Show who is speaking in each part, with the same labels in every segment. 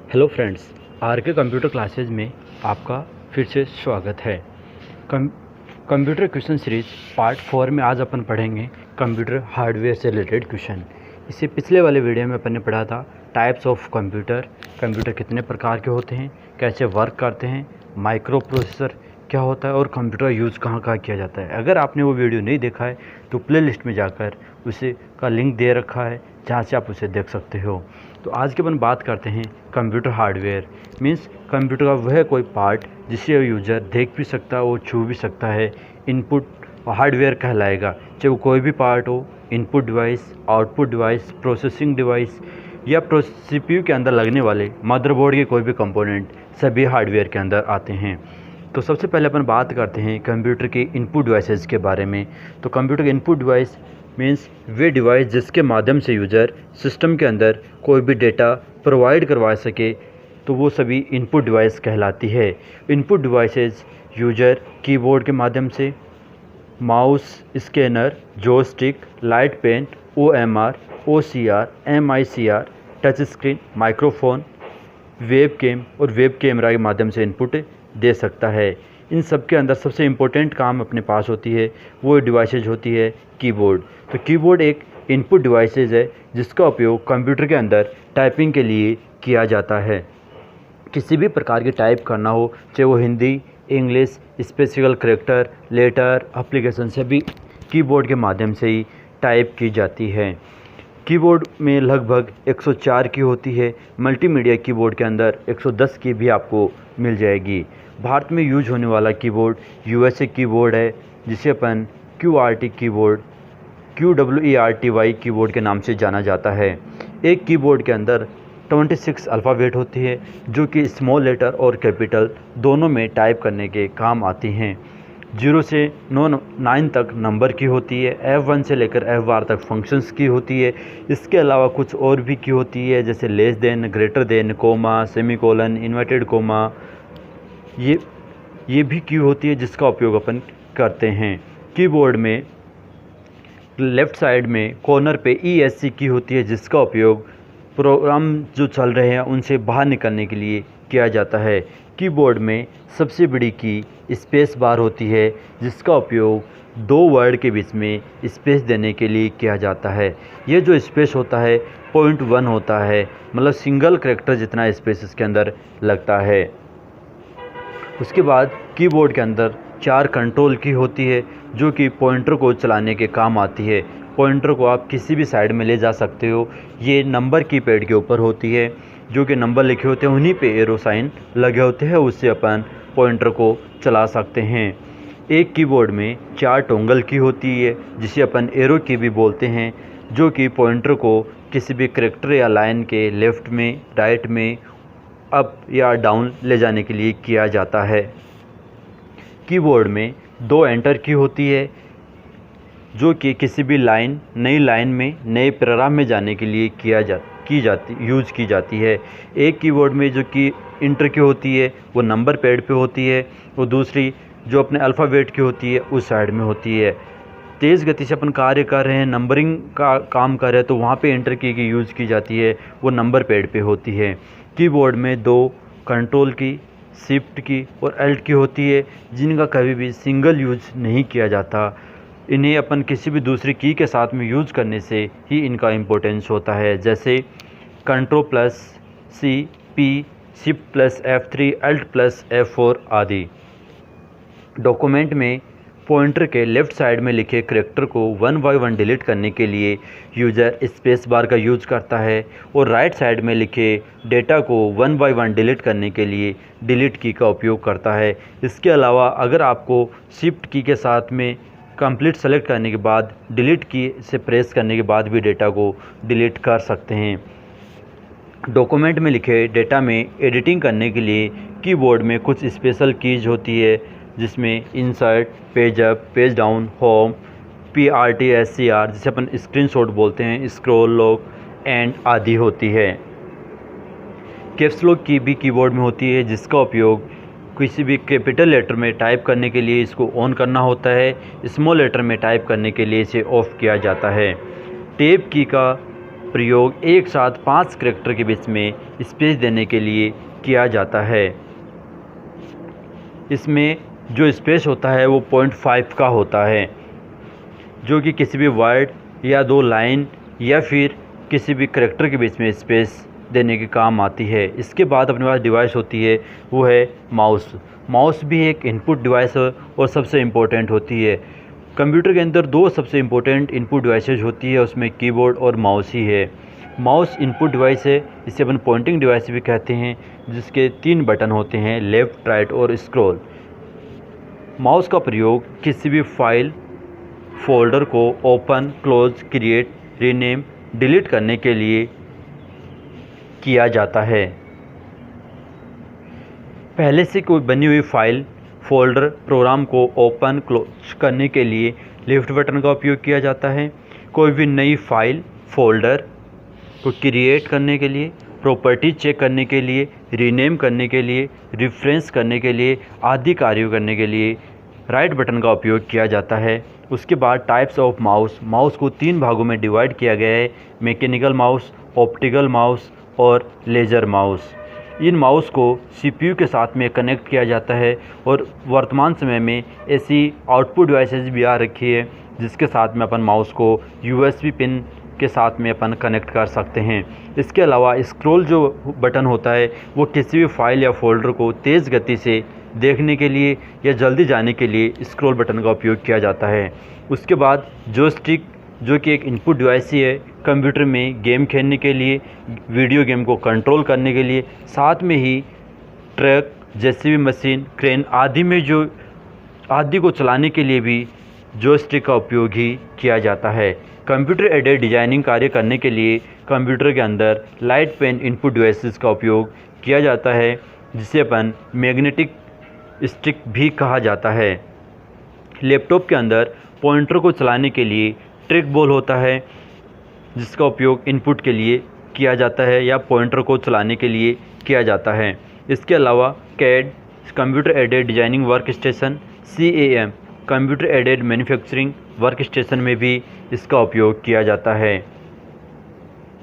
Speaker 1: Hello friends, are के computer classes में आपका फिर से स्वागत है। कंप्यूटर क्वेश्चन सीरीज पार्ट 4 में आज अपन पढ़ेंगे कंप्यूटर हार्डवेयर से रिलेटेड क्वेश्चन। इससे पिछले वाले वीडियो में अपन ने पढ़ा था टाइप्स ऑफ कंप्यूटर कितने प्रकार के होते हैं, कैसे वर्क करते हैं, माइक्रो प्रोसेसर क्या होता है और कंप्यूटर यूज़ कहाँ कहाँ किया जाता है। अगर आपने वो वीडियो नहीं देखा है तो प्ले लिस्ट में जाकर उसे का लिंक दे रखा है, जहाँ से आप उसे देख सकते हो। तो आज के अपन बात करते हैं कंप्यूटर हार्डवेयर। मीन्स कंप्यूटर का वह कोई पार्ट जिसे यूज़र देख भी सकता है और छू भी सकता है, इनपुट हार्डवेयर कहलाएगा। चाहे वो कोई भी पार्ट हो, input device, output device, processing device या सीपीयू के अंदर लगने वाले मदरबोर्ड के कोई भी कंपोनेंट, सभी हार्डवेयर के अंदर आते हैं। तो सबसे पहले अपन बात करते हैं कंप्यूटर के इनपुट डिवाइसेस के बारे में। तो कंप्यूटर के इनपुट डिवाइस मीन्स वे डिवाइस जिसके माध्यम से यूज़र सिस्टम के अंदर कोई भी डेटा प्रोवाइड करवा सके, तो वो सभी इनपुट डिवाइस कहलाती है। इनपुट डिवाइसेस यूज़र कीबोर्ड के माध्यम से, mouse, scanner, joystick, light pen, OMR, OCR, MICR, touch screen, microphone, web cam और वेब कैमरा के माध्यम से इनपुट दे सकता है। इन सब के अंदर सबसे इम्पोर्टेंट काम अपने पास होती है, वो डिवाइसेज होती है कीबोर्ड। तो कीबोर्ड एक इनपुट डिवाइसेज है जिसका उपयोग कंप्यूटर के अंदर टाइपिंग के लिए किया जाता है। किसी भी प्रकार की टाइप करना हो, चाहे वो Hindi, English, special character, letter, application, सभी कीबोर्ड के माध्यम से ही टाइप की जाती है। कीबोर्ड में लगभग 104 की होती है। मल्टीमीडिया कीबोर्ड के अंदर 110 की भी आपको मिल जाएगी। भारत में यूज होने वाला कीबोर्ड USA कीबोर्ड है, जिसे अपन QWERTY कीबोर्ड के नाम से जाना जाता है। एक कीबोर्ड के अंदर 26 अल्फ़ाबेट होती है, जो कि स्मॉल लेटर और कैपिटल दोनों में टाइप करने के काम आती हैं। 0 से 9 तक नंबर की होती है, F1 से लेकर F12 तक फंक्शंस की होती है। इसके अलावा कुछ और भी की होती है, जैसे less than, greater than, comma, semicolon, inverted comma, ये भी की होती है जिसका उपयोग अपन करते हैं। कीबोर्ड में लेफ़्ट साइड में कॉर्नर पे ESC की होती है, जिसका उपयोग प्रोग्राम जो चल रहे हैं उनसे बाहर निकलने के लिए किया जाता है। कीबोर्ड में सबसे बड़ी की स्पेस बार होती है, जिसका उपयोग दो वर्ड के बीच में स्पेस देने के लिए किया जाता है। यह जो स्पेस होता है 0.1 होता है, मतलब सिंगल करैक्टर जितना स्पेस इसके अंदर लगता है। उसके बाद कीबोर्ड के अंदर 4 कंट्रोल की होती है, जो कि पॉइंटर को चलाने के काम आती है। पॉइंटर को आप किसी भी साइड में ले जा सकते हो। ये नंबर की पैड के ऊपर होती है, जो कि नंबर लिखे होते हैं, उन्हीं पे एरो साइन लगे होते हैं, उससे अपन पॉइंटर को चला सकते हैं। एक कीबोर्ड में 4 टोंगल की होती है, जिसे अपन एरो की भी बोलते हैं, जो कि पॉइंटर को किसी भी करैक्टर या लाइन के लेफ़्ट में, राइट में, अप या डाउन ले जाने के लिए किया जाता है। कीबोर्ड में 2 एंटर की होती है, जो कि किसी भी नई लाइन में, नए पैराग्राफ में जाने के लिए यूज़ की जाती है। एक कीबोर्ड में जो कि इंटर की होती है वो नंबर पैड पे होती है, और दूसरी जो अपने अल्फ़ाबेट की होती है उस साइड में होती है। तेज़ गति से अपन कार्य कर रहे हैं, नंबरिंग का काम कर रहे हैं, तो वहाँ पे इंटर की यूज़ की जाती है, वो नंबर पैड पे होती है। कीबोर्ड में 2 कंट्रोल की, शिफ्ट की और अल्ट की होती है, जिनका कभी भी सिंगल यूज नहीं किया जाता। इन्हें अपन किसी भी दूसरी की के साथ में यूज़ करने से ही इनका इम्पोर्टेंस होता है, जैसे Ctrl+C, P, Shift+F3, Alt+F4 आदि। डॉक्यूमेंट में पॉइंटर के लेफ़्ट साइड में लिखे करैक्टर को 1 बाय 1 डिलीट करने के लिए यूज़र स्पेस बार का यूज़ करता है, और राइट साइड में लिखे डेटा को 1 बाय 1 डिलीट करने के लिए डिलीट की का उपयोग करता है। इसके अलावा अगर आपको शिफ्ट की के साथ में कंप्लीट सेलेक्ट करने के बाद डिलीट की से प्रेस करने के बाद भी डेटा को डिलीट कर सकते हैं। डॉक्यूमेंट में लिखे डेटा में एडिटिंग करने के लिए कीबोर्ड में कुछ स्पेशल कीज होती है, जिसमें insert, page up, page down, home, PRTSCR जिसे अपन स्क्रीनशॉट बोलते हैं, स्क्रॉल लॉक, एंड आदि होती है। कैप्स लॉक की भी कीबोर्ड में होती है, जिसका उपयोग किसी भी कैपिटल लेटर में टाइप करने के लिए इसको ऑन करना होता है, स्मॉल लेटर में टाइप करने के लिए इसे ऑफ किया जाता है। टैब की का प्रयोग एक साथ 5 करैक्टर के बीच में स्पेस देने के लिए किया जाता है। इसमें जो स्पेस होता है वो 0.5 का होता है, जो कि किसी भी वर्ड या 2 लाइन या फिर किसी भी करैक्टर के बीच में स्पेस देने के काम आती है। इसके बाद अपने पास डिवाइस होती है, वो है माउस। माउस भी एक इनपुट डिवाइस है और सबसे इम्पोर्टेंट होती है। कंप्यूटर के अंदर 2 सबसे इम्पोर्टेंट इनपुट डिवाइसेज होती है, उसमें कीबोर्ड और माउस ही है। माउस इनपुट डिवाइस है, इसे अपन पॉइंटिंग डिवाइस भी कहते हैं, जिसके 3 बटन होते हैं, लेफ़्ट, राइट और स्क्रॉल। माउस का प्रयोग किसी भी फाइल फोल्डर को open, close, create, rename, delete करने के लिए किया जाता है। पहले से कोई बनी हुई फाइल, फोल्डर, प्रोग्राम को ओपन, क्लोज करने के लिए लेफ़्ट बटन का उपयोग किया जाता है। कोई भी नई फाइल, फोल्डर को क्रिएट करने के लिए, प्रॉपर्टी चेक करने के लिए, रीनेम करने के लिए, रिफ्रेंस करने के लिए आदि कार्यों करने के लिए राइट बटन का उपयोग किया जाता है। उसके बाद टाइप्स ऑफ माउस। माउस को 3 भागों में डिवाइड किया गया है, मैकेनिकल माउस, ऑप्टिकल माउस और लेज़र माउस। इन माउस को सीपीयू के साथ में कनेक्ट किया जाता है और वर्तमान समय में ऐसी आउटपुट डिवाइसेस भी आ रखी है जिसके साथ में अपन माउस को यूएसबी पिन के साथ में अपन कनेक्ट कर सकते हैं। इसके अलावा स्क्रॉल जो बटन होता है वो किसी भी फाइल या फोल्डर को तेज़ गति से देखने के लिए या जल्दी जाने के लिए स्क्रॉल बटन का उपयोग किया जाता है। उसके बाद जॉयस्टिक, जो कि एक इनपुट डिवाइस ही है कंप्यूटर में गेम खेलने के लिए, वीडियो गेम को कंट्रोल करने के लिए, साथ में ही ट्रक, जेसीबी मशीन, क्रेन आदि को चलाने के लिए भी जॉयस्टिक का उपयोग ही किया जाता है। कंप्यूटर एडेड डिजाइनिंग कार्य करने के लिए कंप्यूटर के अंदर लाइट पेन इनपुट डिवाइसेस का उपयोग किया जाता है, जिसे अपन मैग्नेटिक स्टिक भी कहा जाता है। लैपटॉप के अंदर पॉइंटर को चलाने के लिए ट्रैक बॉल होता है, जिसका उपयोग इनपुट के लिए किया जाता है या पॉइंटर को चलाने के लिए किया जाता है। इसके अलावा CAD, computer aided designing work station, CAM, computer aided manufacturing work station में भी इसका उपयोग किया जाता है।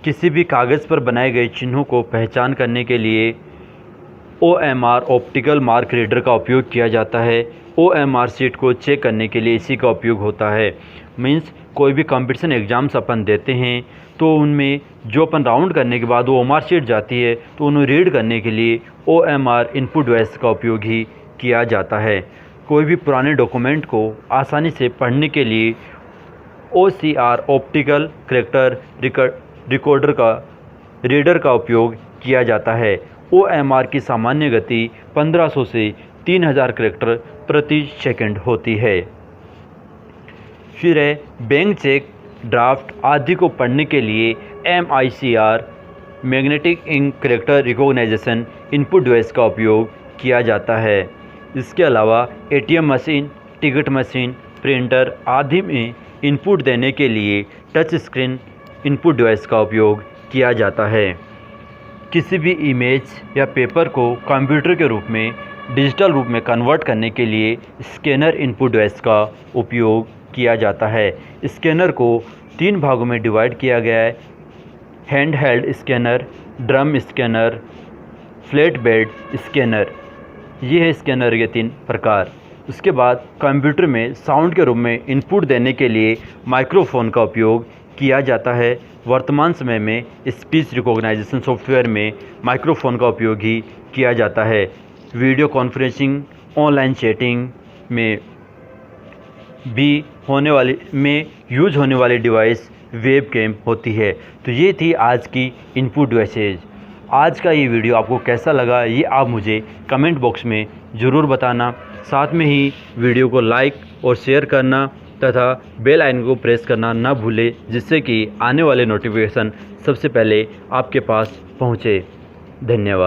Speaker 1: किसी भी कागज़ पर बनाए गए चिन्हों को पहचान करने के लिए OMR ऑप्टिकल मार्क रीडर का उपयोग किया जाता है। OMR शीट को चेक करने के लिए इसी का उपयोग होता है। मीन्स कोई भी कंपटीशन एग्ज़ाम्स अपन देते हैं तो उनमें जो अपन राउंड करने के बाद वो OMR शीट जाती है तो उन्हें रीड करने के लिए OMR इनपुट डिवाइस का उपयोग ही किया जाता है। कोई भी पुराने डॉक्यूमेंट को आसानी से पढ़ने के लिए OCR ऑप्टिकल कैरेक्टर रिकॉर्डर का रीडर का उपयोग किया जाता है। OMR की सामान्य गति 1500 से 3000 कैरेक्टर प्रति सेकंड होती है। फिर है बैंक चेक, ड्राफ्ट आदि को पढ़ने के लिए MICR magnetic ink character recognization input device का उपयोग किया जाता है। इसके अलावा ATM machine, ticket machine, printer आदि में इनपुट देने के लिए टच स्क्रीन इनपुट डिवाइस का उपयोग किया जाता है। किसी भी इमेज या पेपर को कंप्यूटर के रूप में डिजिटल रूप में कन्वर्ट करने के लिए स्कैनर इनपुट डिवाइस का उपयोग किया जाता है। स्कैनर को 3 भागों में डिवाइड किया गया है, hand held scanner, drum scanner, flat bed scanner. ये है स्कैनर के 3 प्रकार। उसके बाद कंप्यूटर में साउंड के रूप में इनपुट देने के लिए माइक्रोफोन का उपयोग किया जाता है। वर्तमान समय में स्पीच रिकॉग्नाइजेशन सॉफ्टवेयर में माइक्रोफोन का उपयोग ही किया जाता है। वीडियो कॉन्फ्रेंसिंग, ऑनलाइन चैटिंग में भी यूज होने वाली डिवाइस वेबकैम होती है। तो ये थी आज की इनपुट डिवाइसेज। आज का ये वीडियो आपको कैसा लगा ये आप मुझे कमेंट बॉक्स में ज़रूर बताना। साथ में ही वीडियो को लाइक और शेयर करना तथा बेल आइकन को प्रेस करना ना भूलें, जिससे कि आने वाले नोटिफिकेशन सबसे पहले आपके पास पहुँचे। धन्यवाद।